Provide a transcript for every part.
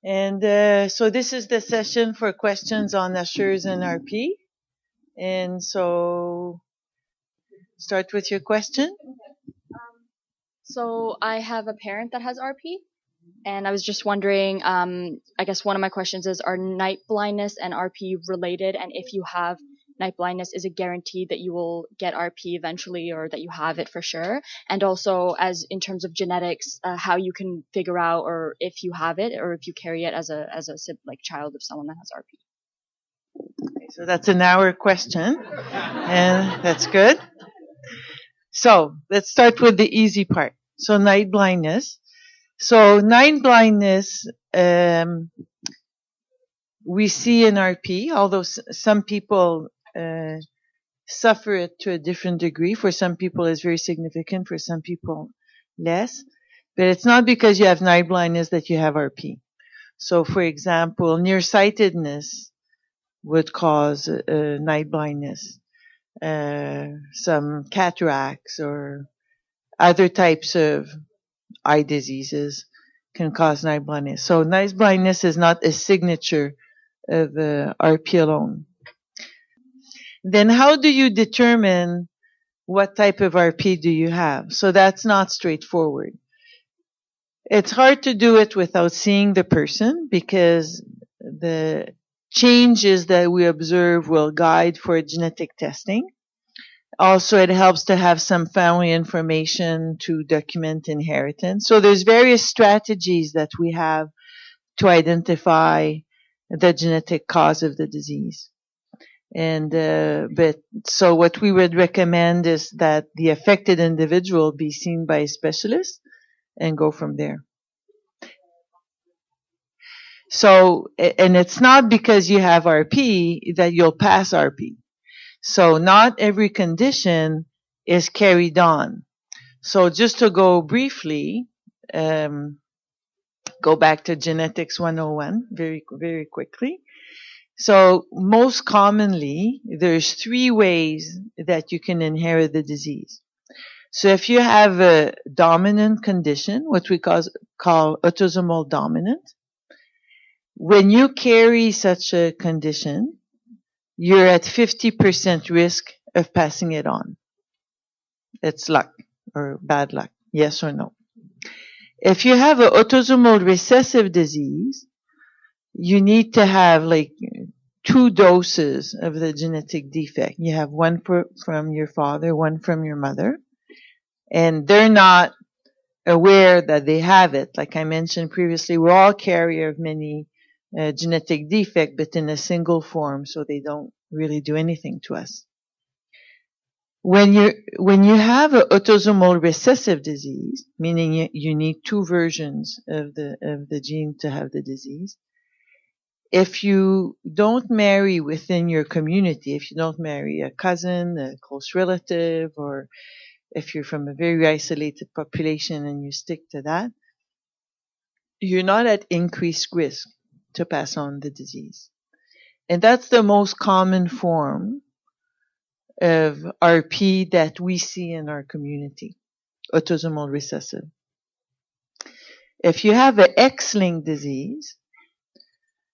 And so this is the session for questions on Ushers and RP. And so start with your question. So I have a parent that has RP, and I was just wondering, I guess one of my questions is, are night blindness and RP related? And if you have night blindness, is it guaranteed that you will get RP eventually, or that you have it for sure? And also, as in terms of genetics, how you can figure out, or if you have it, or if you carry it as a like child of someone that has RP. Okay, so that's an hour question, and that's good. So let's start with the easy part. So night blindness. So night blindness, we see in RP, although some people suffer it to a different degree. For some people, it's very significant. For some people, less. But it's not because you have night blindness that you have RP. So, for example, nearsightedness would cause night blindness. Some cataracts or other types of eye diseases can cause night blindness. So night blindness is not a signature of RP alone. Then how do you determine what type of RP do you have? So that's not straightforward. It's hard to do it without seeing the person because the changes that we observe will guide for genetic testing. Also, it helps to have some family information to document inheritance. So there's various strategies that we have to identify the genetic cause of the disease. And, so what we would recommend is that the affected individual be seen by a specialist and go from there. So, and it's not because you have RP that you'll pass RP. So not every condition is carried on. So just to go briefly, go back to genetics 101 very, very quickly. So most commonly, there's 3 ways that you can inherit the disease. So if you have a dominant condition, what we call autosomal dominant, when you carry such a condition, you're at 50% risk of passing it on. It's luck or bad luck, yes or no. If you have an autosomal recessive disease, you need to have like 2 doses of the genetic defect. You have one from your father, one from your mother, and they're not aware that they have it. Like I mentioned previously, we're all carrier of many genetic defect, but in a single form, so they don't really do anything to us. When you have an autosomal recessive disease, meaning you need 2 versions of the gene to have the disease, if you don't marry within your community, if you don't marry a cousin, a close relative, or if you're from a very isolated population and you stick to that, you're not at increased risk to pass on the disease. And that's the most common form of RP that we see in our community, autosomal recessive. If you have an X-linked disease,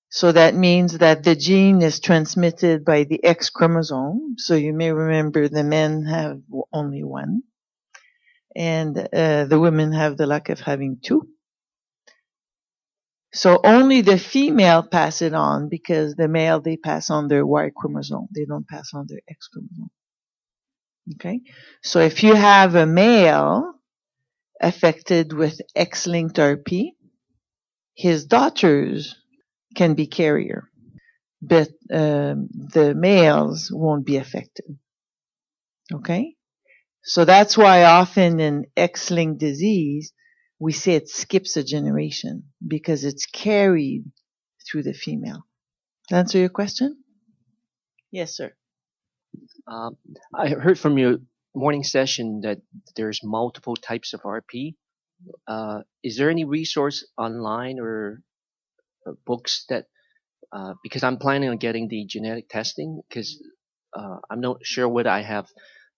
so that means that the gene is transmitted by the X chromosome. So you may remember the men have only 1, and the women have the luck of having 2. So only the female pass it on because the male, they pass on their Y chromosome. They don't pass on their X chromosome. Okay? So if you have a male affected with X-linked RP, his daughters can be carrier, but the males won't be affected. Okay? So that's why often in X-linked disease, we say it skips a generation because it's carried through the female. Answer your question? Yes, sir. I heard from your morning session that there's multiple types of RP. Is there any resource online or books that, because I'm planning on getting the genetic testing, because I'm not sure whether I have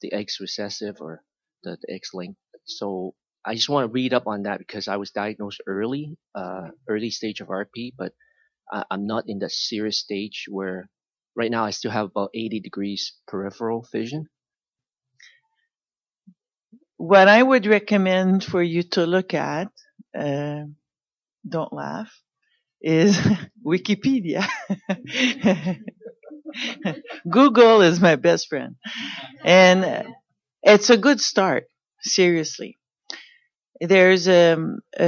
the X recessive or the X linked. So I just want to read up on that because I was diagnosed early stage of RP, but I'm not in the serious stage where right now I still have about 80 degrees peripheral vision. What I would recommend for you to look at, don't laugh, is Wikipedia. Google is my best friend. And it's a good start, seriously. There's a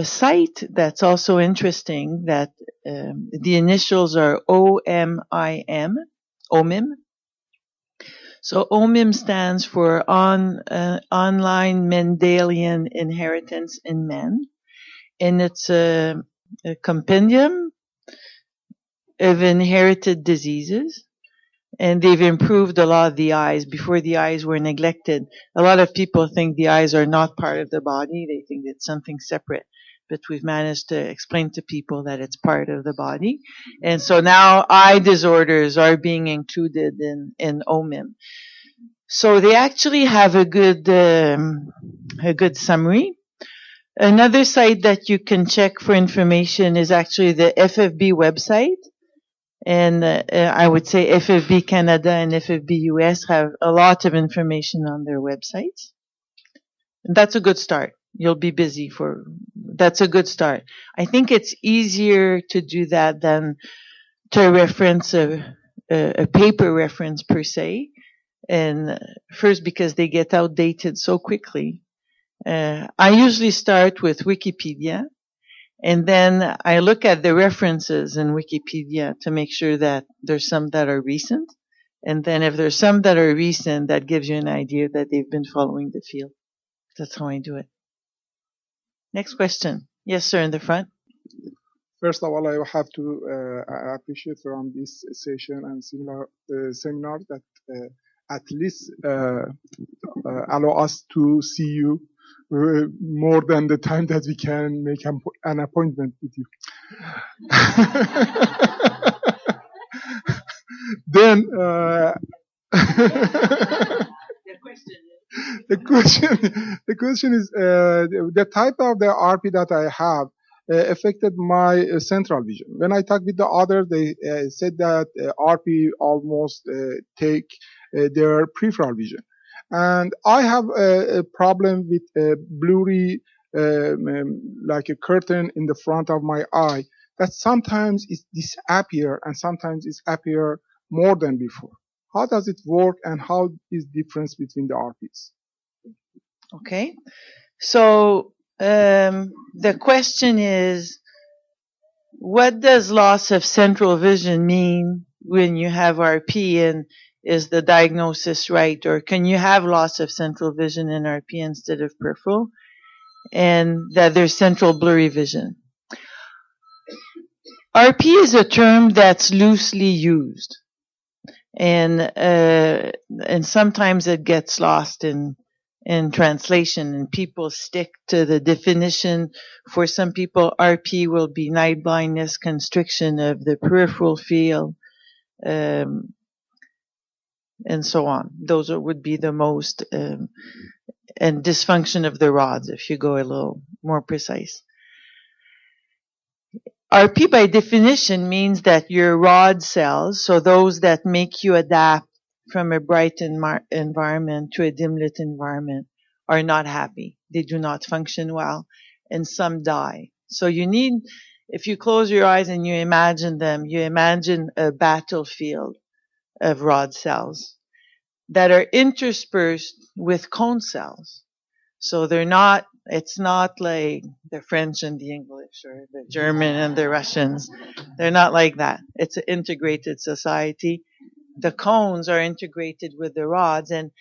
site that's also interesting that the initials are OMIM, OMIM. So OMIM stands for Online Mendelian Inheritance in Men. And it's a compendium of inherited diseases. And they've improved a lot of the eyes. Before, the eyes were neglected. A lot of people think the eyes are not part of the body. They think it's something separate. But we've managed to explain to people that it's part of the body. And so now eye disorders are being included in OMIM. So they actually have a good summary. Another site that you can check for information is actually the FFB website. And I would say FFB Canada and FFB US have a lot of information on their websites. And that's a good start. You'll be busy that's a good start. I think it's easier to do that than to reference a paper reference per se. And first, because they get outdated so quickly. I usually start with Wikipedia. And then I look at the references in Wikipedia to make sure that there's some that are recent. And then if there's some that are recent, that gives you an idea that they've been following the field. That's how I do it. Next question. Yes, sir, in the front. First of all, I have to appreciate from this session and seminar that at least allow us to see you more than the time that we can make an appointment with you. Then the question is the type of the RP that I have affected my central vision. When I talked with the others, they said that RP almost take their peripheral vision. And I have a problem with a blurry, like a curtain in the front of my eye that sometimes it disappear and sometimes it appear more than before. How does it work and how is difference between the RPs? Okay. So, the question is, what does loss of central vision mean when you have RP, and is the diagnosis right? Or can you have loss of central vision in RP instead of peripheral? And that there's central blurry vision. RP is a term that's loosely used. And sometimes it gets lost in translation, and people stick to the definition. For some people, RP will be night blindness, constriction of the peripheral field, and so on. Those would be the most, and dysfunction of the rods, if you go a little more precise. RP by definition means that your rod cells, so those that make you adapt from a bright environment to a dim lit environment, are not happy. They do not function well, and some die. So you need, if you close your eyes and you imagine them, you imagine a battlefield of rod cells that are interspersed with cone cells. So it's not like the French and the English or the German and the Russians. They're not like that. It's an integrated society. The cones are integrated with the rods, and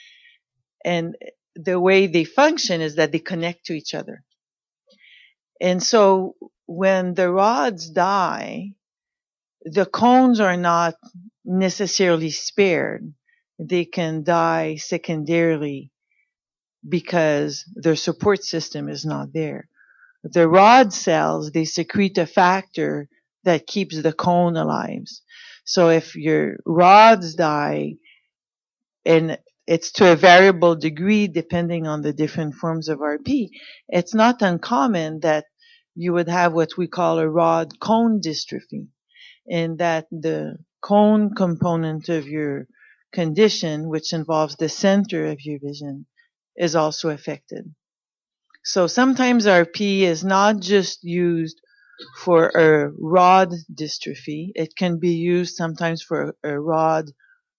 the way they function is that they connect to each other. And so when the rods die, the cones are not necessarily spared. They can die secondarily because their support system is not there. The rod cells, they secrete a factor that keeps the cone alive. So if your rods die, and it's to a variable degree depending on the different forms of RP. It's not uncommon that you would have what we call a rod cone dystrophy, in that the cone component of your condition, which involves the center of your vision, is also affected. So sometimes RP is not just used for a rod dystrophy. It can be used sometimes for a rod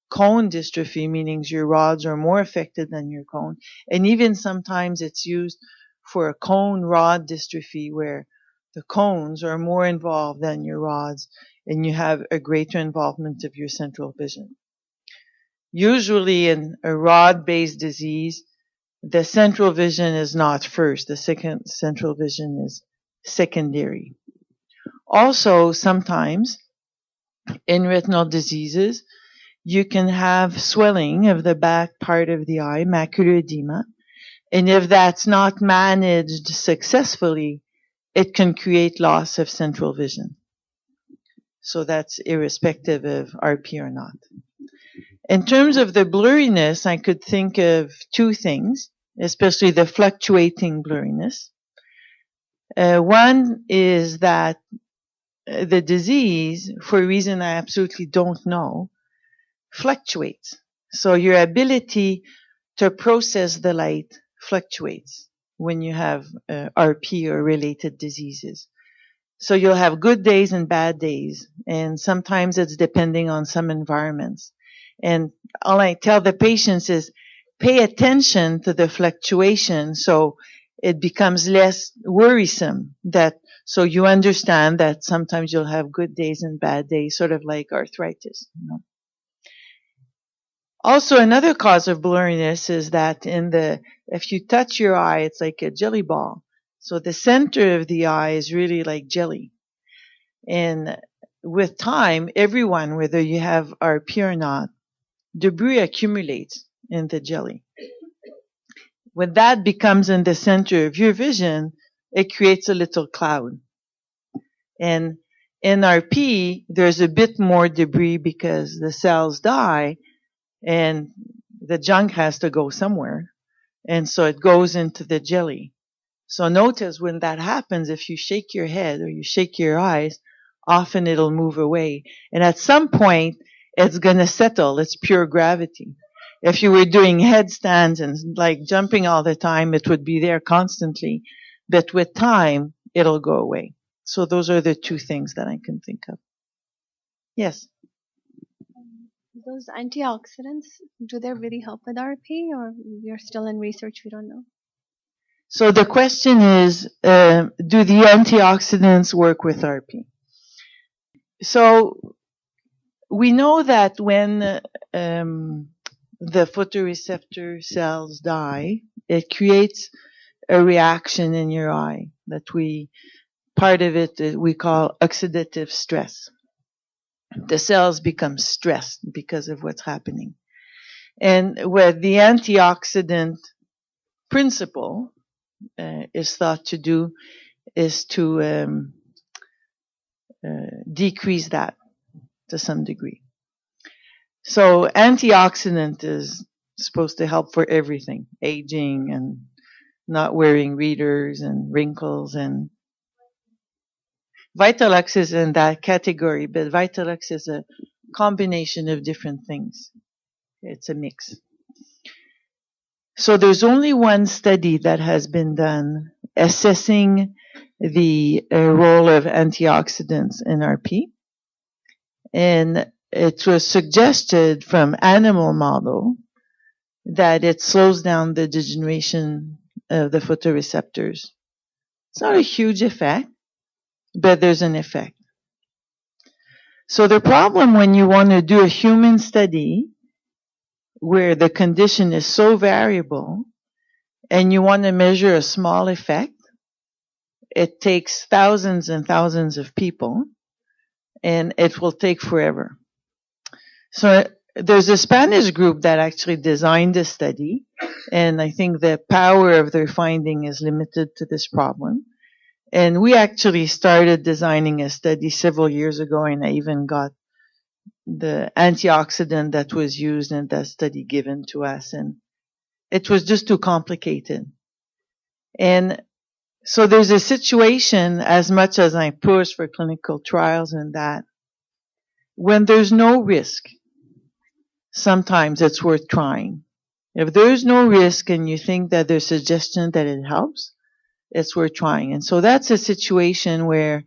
cone dystrophy, meaning your rods are more affected than your cone. And even sometimes it's used for a cone rod dystrophy where the cones are more involved than your rods and you have a greater involvement of your central vision. Usually in a rod-based disease, the central vision is not first. The second central vision is secondary. Also, sometimes in retinal diseases, you can have swelling of the back part of the eye, macular edema. And if that's not managed successfully, it can create loss of central vision. So that's irrespective of RP or not. In terms of the blurriness, I could think of two things, especially the fluctuating blurriness. One is that the disease, for a reason I absolutely don't know, fluctuates. So your ability to process the light fluctuates when you have RP or related diseases. So you'll have good days and bad days, and sometimes it's depending on some environments. And all I tell the patients is pay attention to the fluctuation so it becomes less worrisome, so you understand that sometimes you'll have good days and bad days, sort of like arthritis. Also, another cause of blurriness is that if you touch your eye, it's like a jelly ball. So the center of the eye is really like jelly. And with time, everyone, whether you have RP or not, debris accumulates in the jelly. When that becomes in the center of your vision, it creates a little cloud. And in RP, there's a bit more debris because the cells die and the junk has to go somewhere. And so it goes into the jelly. So notice when that happens, if you shake your head or you shake your eyes, often it'll move away. And at some point, it's going to settle. It's pure gravity. If you were doing headstands and like jumping all the time, it would be there constantly. But with time, it'll go away. So those are the two things that I can think of. Yes. Those antioxidants, do they really help with RP, or we're still in research, we don't know? So the question is, do the antioxidants work with RP? So we know that when the photoreceptor cells die, it creates a reaction in your eye that part of it we call oxidative stress. The cells become stressed because of what's happening. And what the antioxidant principle is thought to do is to decrease that to some degree. So antioxidant is supposed to help for everything, aging and not wearing readers and wrinkles, and Vitalux is in that category, but Vitalux is a combination of different things. It's a mix. So there's only one study that has been done assessing the role of antioxidants in RP. And it was suggested from animal model that it slows down the degeneration of the photoreceptors. It's not a huge effect, but there's an effect. So the problem when you want to do a human study where the condition is so variable and you want to measure a small effect, it takes thousands and thousands of people and it will take forever. So there's a Spanish group that actually designed a study, and I think the power of their finding is limited to this problem. And we actually started designing a study several years ago, and I even got antioxidant that was used in that study given to us, and it was just too complicated. And so there's a situation, as much as I push for clinical trials and that, when there's no risk, sometimes it's worth trying. If there's no risk and you think that there's suggestion that it helps, it's worth trying. And so that's a situation where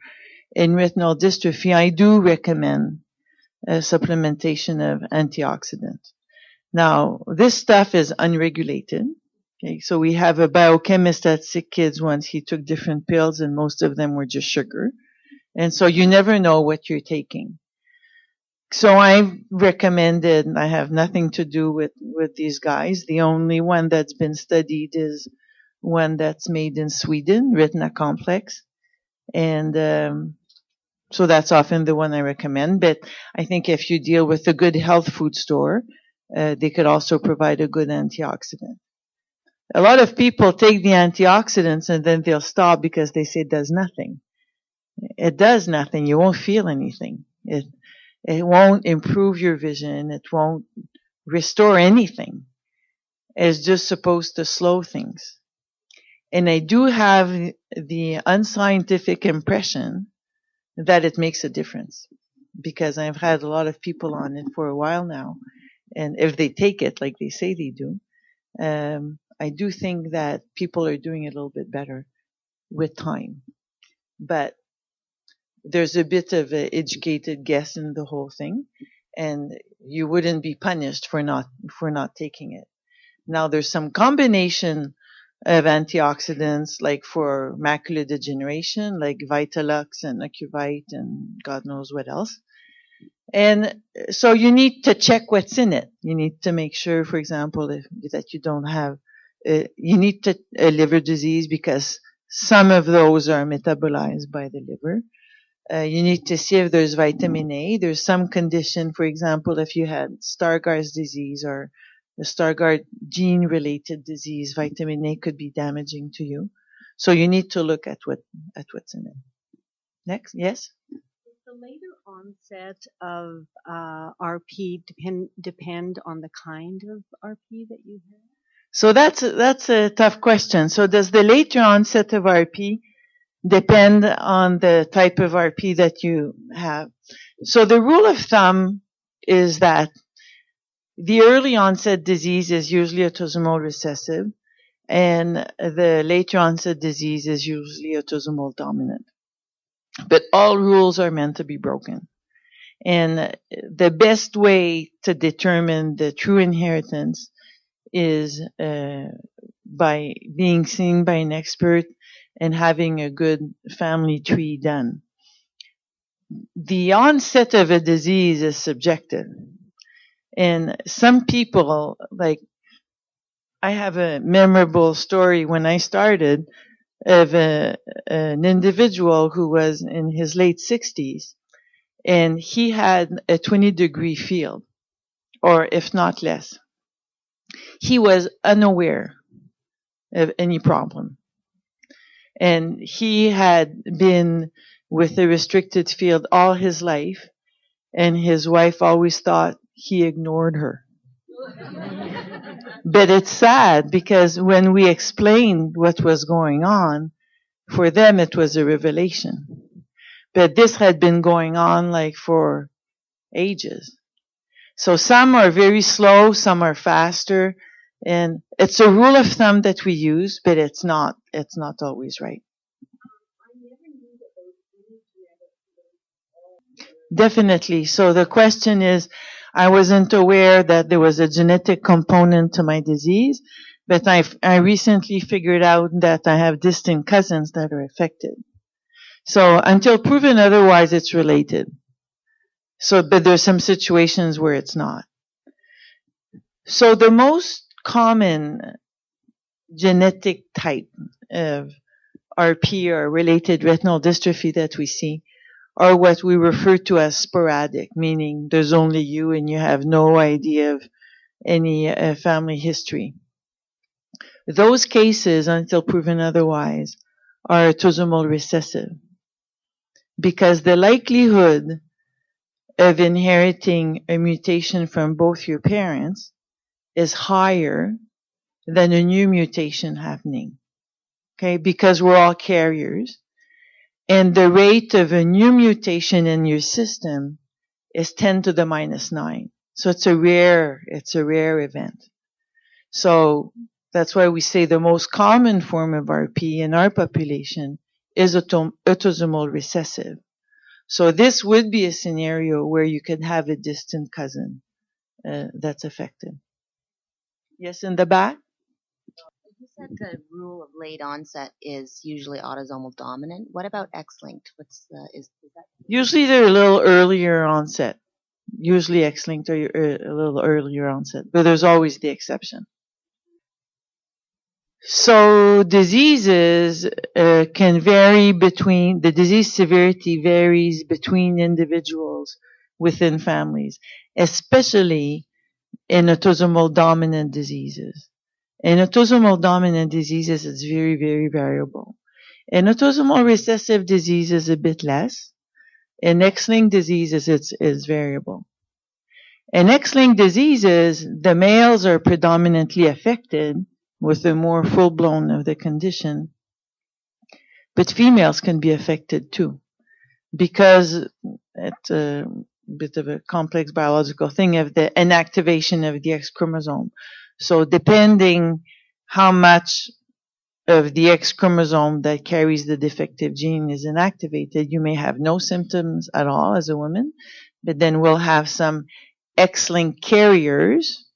in retinal dystrophy, I do recommend a supplementation of antioxidants. Now, this stuff is unregulated. Okay, so we have a biochemist at SickKids once. He took different pills and most of them were just sugar. And so you never know what you're taking. So I recommended, I have nothing to do with these guys. The only one that's been studied is one that's made in Sweden, Retina Complex. And so that's often the one I recommend. But I think if you deal with a good health food store, they could also provide a good antioxidant. A lot of people take the antioxidants and then they'll stop because they say it does nothing. It does nothing. You won't feel anything. It won't improve your vision. It won't restore anything. It's just supposed to slow things. And I do have the unscientific impression that it makes a difference, because I've had a lot of people on it for a while now. And if they take it like they say they do, I do think that people are doing it a little bit better with time. But there's a bit of an educated guess in the whole thing, and you wouldn't be punished for not taking it. Now there's some combination of antioxidants, like for macular degeneration, like Vitalux and Ocuvite and God knows what else. And so you need to check what's in it. You need to make sure, for example, that you don't have, you need a liver disease, because some of those are metabolized by the liver. You need to see if there's vitamin A. There's some condition, for example, if you had Stargardt's disease or the Stargardt gene-related disease, vitamin A could be damaging to you. So you need to look at what's in it. Next, yes? Does the later onset of RP depend on the kind of RP that you have? So that's a tough question. So does the later onset of RP depend on the type of RP that you have? So the rule of thumb is that the early onset disease is usually autosomal recessive, and the later onset disease is usually autosomal dominant. But all rules are meant to be broken. And the best way to determine the true inheritance is by being seen by an expert and having a good family tree done. The onset of a disease is subjective. And some people, like, I have a memorable story when I started of an individual who was in his late 60s, and he had a 20-degree field, or if not less. He was unaware of any problem. And he had been with a restricted field all his life, and his wife always thought he ignored her. But it's sad, because when we explained what was going on, for them it was a revelation. But this had been going on like for ages. So some are very slow, some are faster, and it's a rule of thumb that we use, but it's not always right. Definitely. So the question is, I wasn't aware that there was a genetic component to my disease, but I recently figured out that I have distant cousins that are affected. So until proven otherwise, it's related. So, but there's some situations where it's not. So the most common genetic type of RP or related retinal dystrophy that we see are what we refer to as sporadic, meaning there's only you and you have no idea of any family history. Those cases, until proven otherwise, are autosomal recessive, because the likelihood of inheriting a mutation from both your parents is higher than a new mutation happening. Okay, because we're all carriers. And the rate of a new mutation in your system is 10 to the minus 9. So it's a rare event. So that's why we say the most common form of RP in our population is autosomal recessive. So this would be a scenario where you could have a distant cousin that's affected. Yes, in the back? You said the rule of late onset is usually autosomal dominant. What about X-linked? Is that? Usually they're a little earlier onset. Usually X-linked are a little earlier onset, but there's always the exception. So diseases can vary between, the disease severity varies between individuals within families, especially in autosomal dominant diseases. In autosomal dominant diseases, it's very, very variable. In autosomal recessive diseases, a bit less. In X-linked diseases, it's variable. In X-linked diseases, the males are predominantly affected with a more full-blown of the condition, but females can be affected too, because it's a bit of a complex biological thing of the inactivation of the X chromosome. So depending how much of the X chromosome that carries the defective gene is inactivated, you may have no symptoms at all as a woman, but then we'll have some X-linked carriers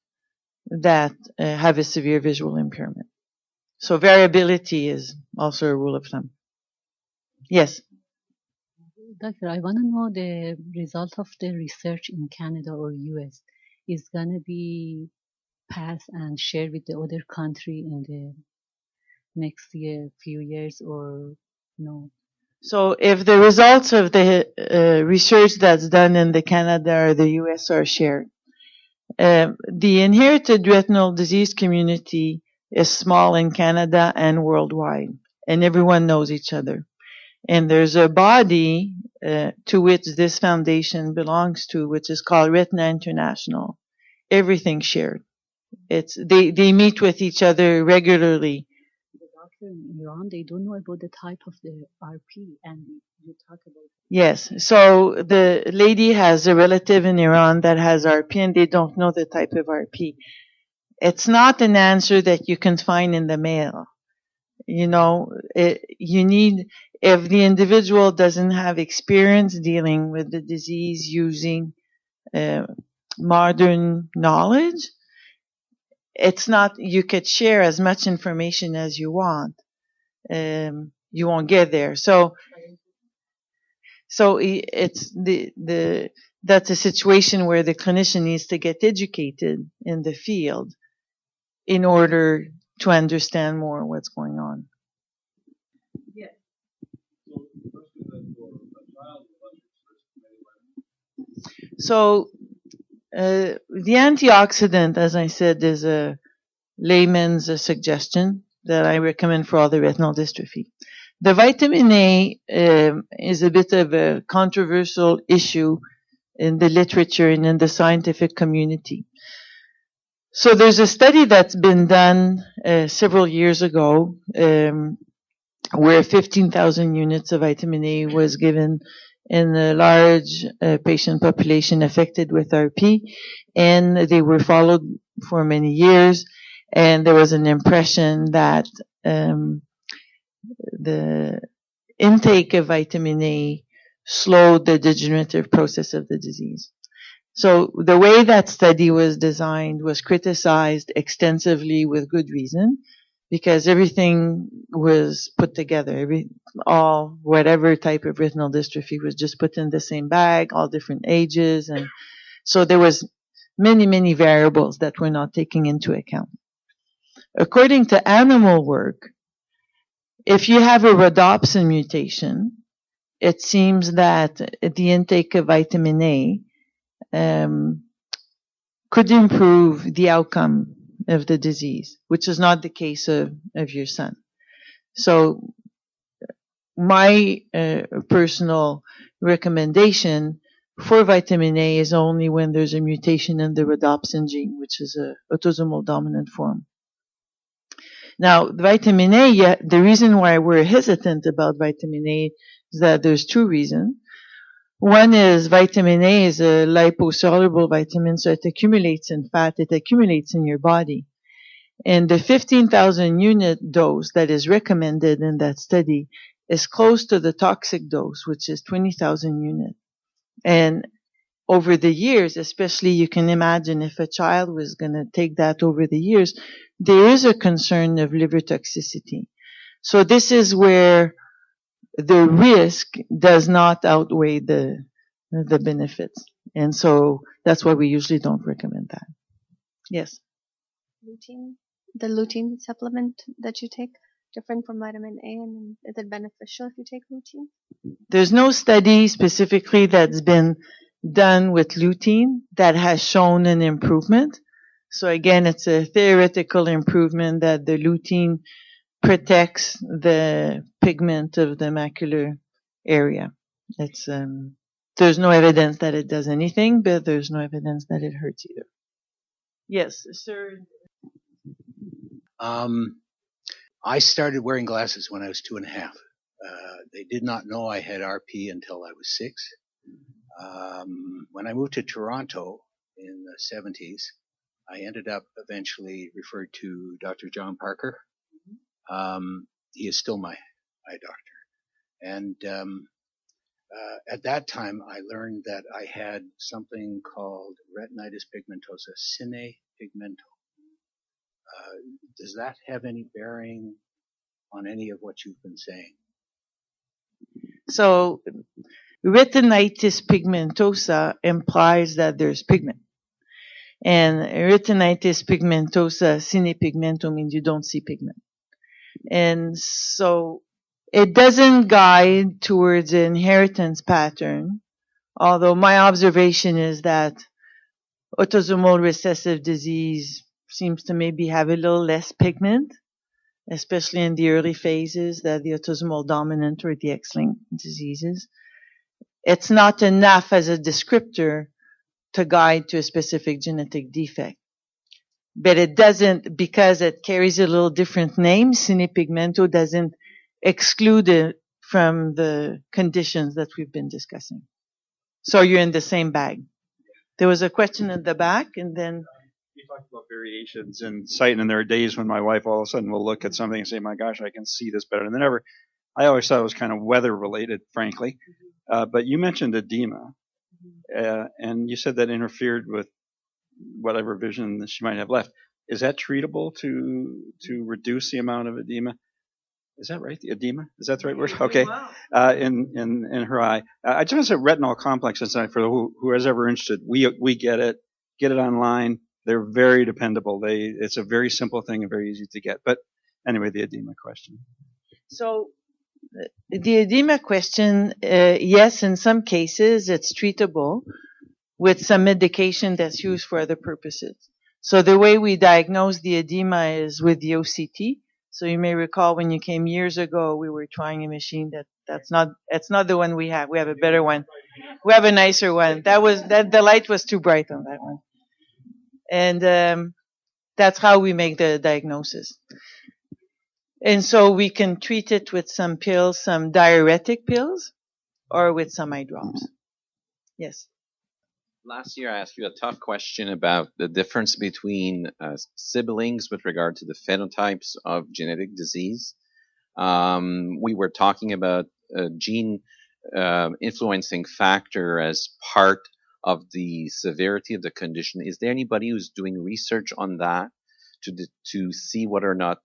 that have a severe visual impairment. So variability is also a rule of thumb. Yes? Doctor, I want to know the result of the research in Canada or US is going to be passed and shared with the other country in the next few years or no? So if the results of the research that's done in the Canada or the US are shared, the inherited retinal disease community is small in Canada and worldwide, and everyone knows each other. And there's a body to which this foundation belongs to, which is called Retina International. Everything's shared. They meet with each other regularly. The doctor in Iran, they don't know about the type of the RP, and you talk about it. Yes. So the lady has a relative in Iran that has RP, and they don't know the type of RP. It's not an answer that you can find in the mail. You know, you need, if the individual doesn't have experience dealing with the disease using modern knowledge, it's not, you could share as much information as you want. You won't get there. So it's that's a situation where the clinician needs to get educated in the field in order to understand more what's going on. Yeah. So the antioxidant, as I said, is a layman's suggestion that I recommend for all the retinal dystrophy. The vitamin A is a bit of a controversial issue in the literature and in the scientific community. So there's a study that's been done several years ago where 15,000 units of vitamin A was given in a large patient population affected with RP, and they were followed for many years, and there was an impression that the intake of vitamin A slowed the degenerative process of the disease. So the way that study was designed was criticized extensively with good reason, because everything was put together. Whatever type of retinal dystrophy was just put in the same bag, all different ages, and so there was many variables that were not taken into account. According to animal work, if you have a rhodopsin mutation, it seems that the intake of vitamin A could improve the outcome of the disease, which is not the case of your son. So my personal recommendation for vitamin A is only when there's a mutation in the rhodopsin gene, which is a autosomal dominant form. Now, vitamin A, the reason why we're hesitant about vitamin A is that there's two reasons. One is vitamin A is a liposoluble vitamin, so it accumulates in fat, it accumulates in your body. And the 15,000 unit dose that is recommended in that study is close to the toxic dose, which is 20,000 units. And over the years, especially you can imagine if a child was going to take that over the years, there is a concern of liver toxicity. So this is where the risk does not outweigh the benefits. And so that's why we usually don't recommend that. Yes. Lutein, the lutein supplement that you take, different from vitamin A, and is it beneficial if you take lutein? There's no study specifically that's been done with lutein that has shown an improvement. So again, it's a theoretical improvement that the lutein protects the pigment of the macular area. It's there's no evidence that it does anything, but there's no evidence that it hurts either. Yes, sir. I started wearing glasses when I was 2.5. They did not know I had RP until I was 6. When I moved to Toronto in the 70s, I ended up eventually referred to Dr. John Parker. He is still my eye doctor. And at that time, I learned that I had something called retinitis pigmentosa, sine pigmento. Does that have any bearing on any of what you've been saying? So, retinitis pigmentosa implies that there's pigment. And retinitis pigmentosa, sine pigmento means you don't see pigment. And so, it doesn't guide towards an inheritance pattern, although my observation is that autosomal recessive disease seems to maybe have a little less pigment, especially in the early phases, than the autosomal dominant or the X-linked diseases. It's not enough as a descriptor to guide to a specific genetic defect. But it doesn't, because it carries a little different name, sine pigmento doesn't exclude it from the conditions that we've been discussing. So you're in the same bag. There was a question in the back, and then you talked about variations in sight, and there are days when my wife all of a sudden will look at something and say, my gosh, I can see this better than ever. I always thought it was kind of weather related, frankly. But you mentioned edema, and you said that interfered with whatever vision that she might have left. Is that treatable to reduce the amount of edema? Is that right? The edema? Is that the right word? Okay. In her eye. I just want to say retinol complexes, for who is ever interested, we get it online. They're very dependable. It's a very simple thing and very easy to get. But anyway, the edema question. So the edema question, yes, in some cases it's treatable with some medication that's used for other purposes. So the way we diagnose the edema is with the OCT. So you may recall when you came years ago, we were trying a machine it's not the one we have. We have a better one. We have a nicer one. The light was too bright on that one. And that's how we make the diagnosis. And so we can treat it with some pills, some diuretic pills, or with some eye drops. Yes. Last year, I asked you a tough question about the difference between siblings with regard to the phenotypes of genetic disease. We were talking about a gene influencing factor as part of the severity of the condition. Is there anybody who's doing research on that to see whether or not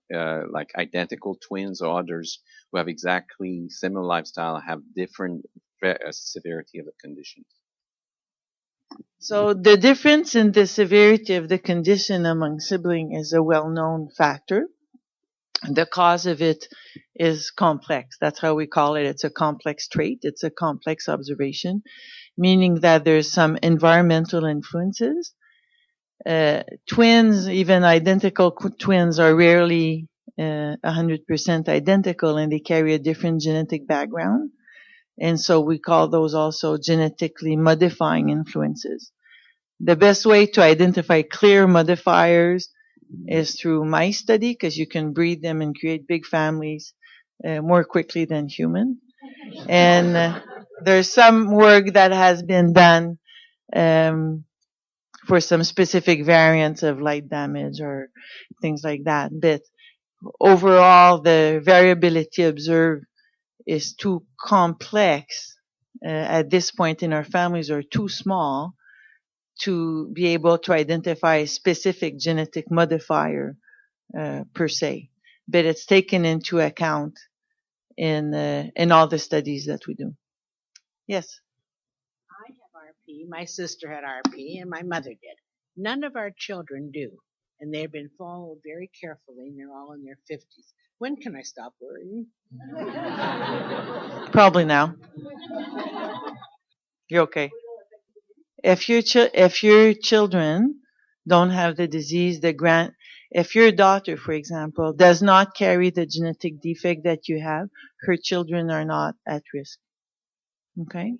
like identical twins or others who have exactly similar lifestyle have different severity of the condition? So the difference in the severity of the condition among siblings is a well-known factor. The cause of it is complex. That's how we call it. It's a complex trait. It's a complex observation, meaning that there's some environmental influences. Twins, even identical twins, are rarely 100% identical, and they carry a different genetic background. And so we call those also genetically modifying influences. The best way to identify clear modifiers is through mice study, because you can breed them and create big families more quickly than human. And there's some work that has been done for some specific variants of light damage or things like that. But overall, the variability observed is too complex at this point in our families, or too small to be able to identify a specific genetic modifier per se. But it's taken into account in all the studies that we do. Yes. I have RP. My sister had RP, and my mother did. None of our children do, and they've been followed very carefully, and they're all in their 50s. When can I stop worrying? Probably now. You're okay. If your children don't have the disease, if your daughter, for example, does not carry the genetic defect that you have, her children are not at risk. Okay.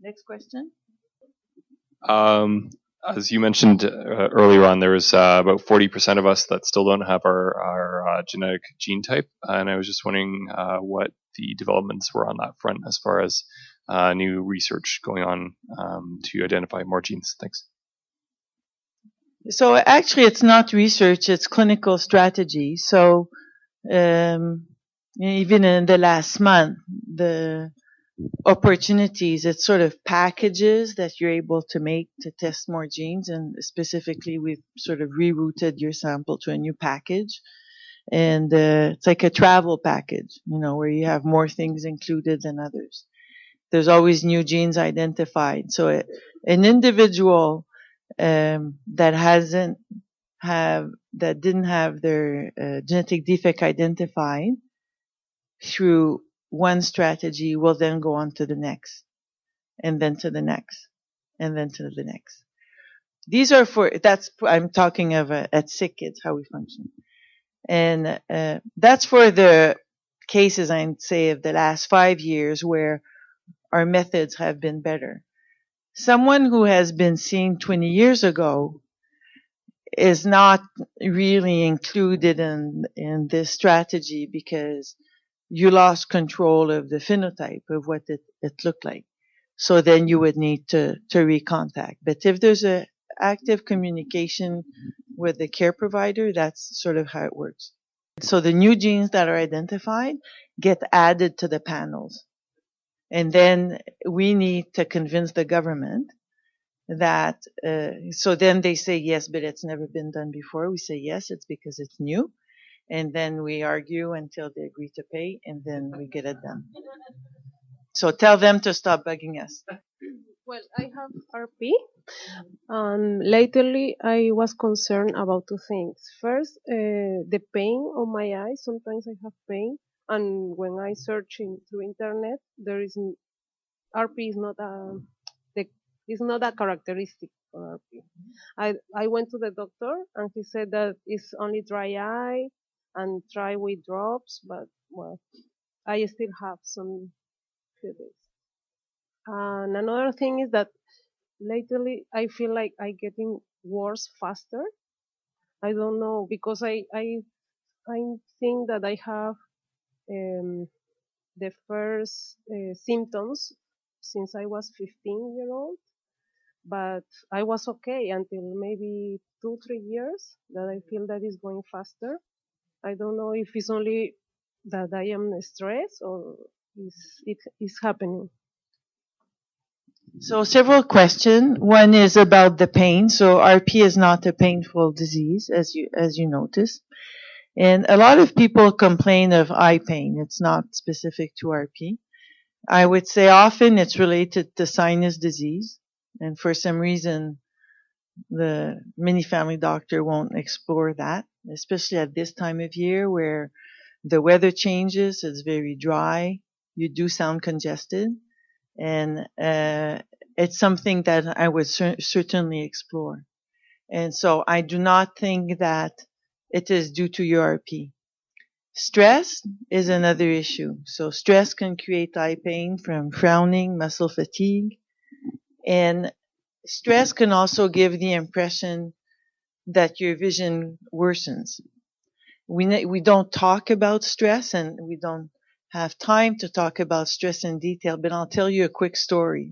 Next question. As you mentioned earlier on, there was about 40% of us that still don't have our genetic gene type, and I was just wondering what the developments were on that front as far as new research going on to identify more genes. Thanks. So actually, it's not research; it's clinical strategy. So even in the last month, the opportunities, it's sort of packages that you're able to make to test more genes, and specifically we've sort of rerouted your sample to a new package, and it's like a travel package, where you have more things included than others. There's always new genes identified. So an individual that didn't have their genetic defect identified through one strategy will then go on to the next, and then to the next, and then to the next. These are I'm talking of at SickKids, how we function. And that's for the cases, I'd say, of the last 5 years where our methods have been better. Someone who has been seen 20 years ago is not really included in this strategy because you lost control of the phenotype of what it looked like. So then you would need to recontact. But if there's a active communication with the care provider, that's sort of how it works. So the new genes that are identified get added to the panels. And then we need to convince the government that, so then they say, yes, but it's never been done before. We say, yes, it's because it's new. And then we argue until they agree to pay, and then we get it done. So tell them to stop bugging us. Well, I have RP. Lately, I was concerned about two things. First, the pain on my eyes. Sometimes I have pain, and when I search through internet, there is RP is not a characteristic for RP. I went to the doctor, and he said that it's only dry eye and try with drops, but well, I still have some few days. And another thing is that lately I feel like I getting worse faster. I don't know, because I think that I have the first symptoms since I was 15-year-old, but I was okay until maybe 2-3 years that I feel that is going faster. I don't know if it's only that I am stressed or it is happening. So several questions. One is about the pain. So RP is not a painful disease, as you notice. And a lot of people complain of eye pain. It's not specific to RP. I would say often it's related to sinus disease. And for some reason, the many family doctor won't explore that, especially at this time of year where the weather changes. It's very dry. You do sound congested. And it's something that I would certainly explore. And so I do not think that it is due to your RP. Stress is another issue. So stress can create eye pain from frowning, muscle fatigue, and stress can also give the impression that your vision worsens. We don't talk about stress, and we don't have time to talk about stress in detail, but I'll tell you a quick story,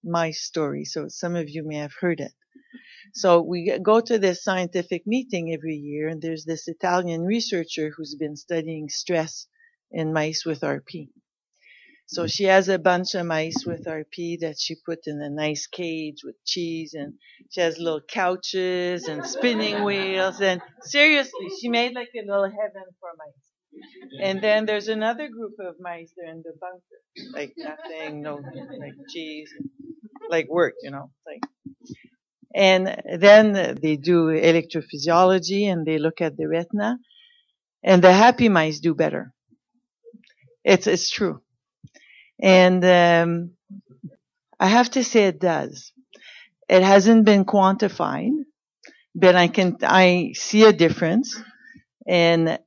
my story, so some of you may have heard it. So we go to this scientific meeting every year, and there's this Italian researcher who's been studying stress in mice with RP. So she has a bunch of mice with RP that she put in a nice cage with cheese, and she has little couches and spinning wheels, and seriously, she made like a little heaven for mice. And then there's another group of mice, they're in the bunker, like nothing, no, like cheese, like work, like. And then they do electrophysiology and they look at the retina, and the happy mice do better. It's true. And I have to say it does. It hasn't been quantified, but I see a difference, and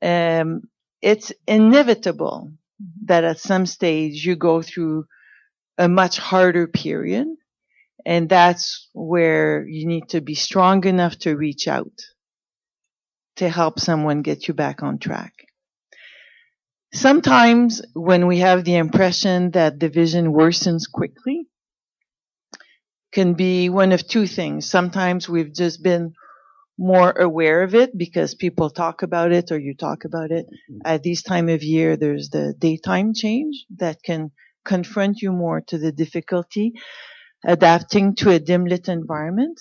it's inevitable that at some stage you go through a much harder period, and that's where you need to be strong enough to reach out to help someone get you back on track. Sometimes when we have the impression that the vision worsens quickly, can be one of two things. Sometimes we've just been more aware of it because people talk about it or you talk about it. At this time of year, there's the daytime change that can confront you more to the difficulty adapting to a dim lit environment.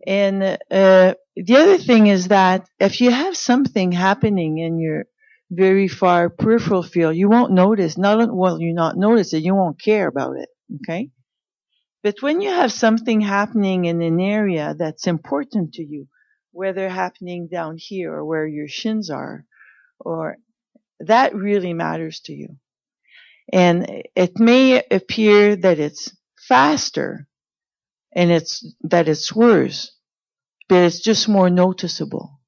And the other thing is that if you have something happening in your very far peripheral field, you won't notice. You not notice it, you won't care about it. Okay? But when you have something happening in an area that's important to you, whether happening down here or where your shins are, or that really matters to you. And it may appear that it's faster and that it's worse, but it's just more noticeable.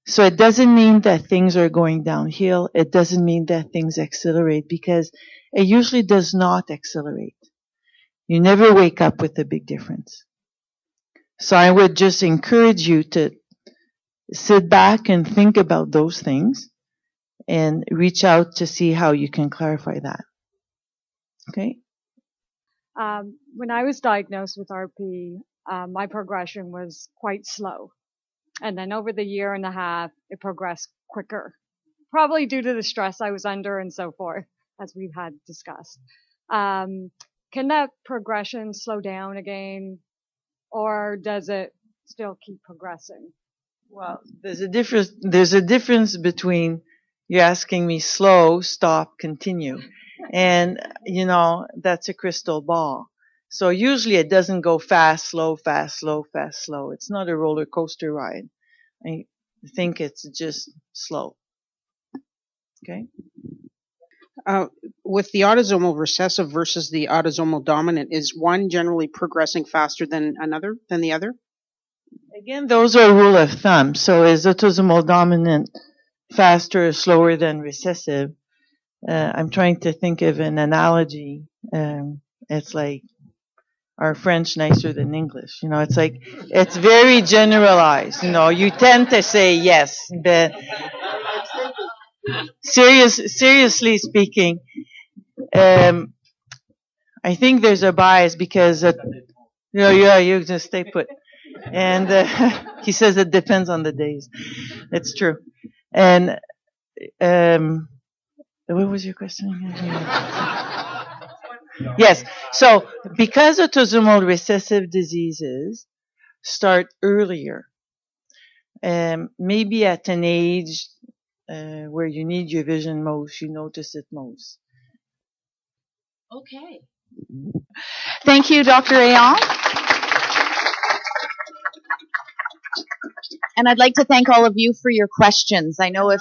So it doesn't mean that things are going downhill. It doesn't mean that things accelerate, because it usually does not accelerate. You never wake up with a big difference. So I would just encourage you to sit back and think about those things and reach out to see how you can clarify that. Okay? When I was diagnosed with RP, my progression was quite slow. And then over the year and a half, it progressed quicker, probably due to the stress I was under and so forth, as we've had discussed. Can that progression slow down again, or does it still keep progressing? Well, there's a difference between you asking me slow, stop, continue. And, that's a crystal ball. So usually it doesn't go fast, slow, fast, slow, fast, slow. It's not a roller coaster ride. I think it's just slow. Okay? With the autosomal recessive versus the autosomal dominant, is one generally progressing faster than the other? Again, those are rule of thumb. So is autosomal dominant faster or slower than recessive? I'm trying to think of an analogy. It's like, are French nicer than English? It's like, it's very generalized. You tend to say yes. But seriously speaking, I think there's a bias because, you just stay put. And he says it depends on the days. It's true. And what was your question again? Yes. So because autosomal recessive diseases start earlier, maybe at an age where you need your vision most, you notice it most. Okay. Thank you, Dr. Heon. And I'd like to thank all of you for your questions. I know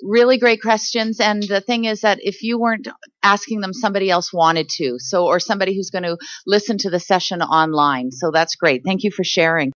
really great questions. And the thing is that if you weren't asking them, somebody else wanted to. Or somebody who's going to listen to the session online. So that's great. Thank you for sharing.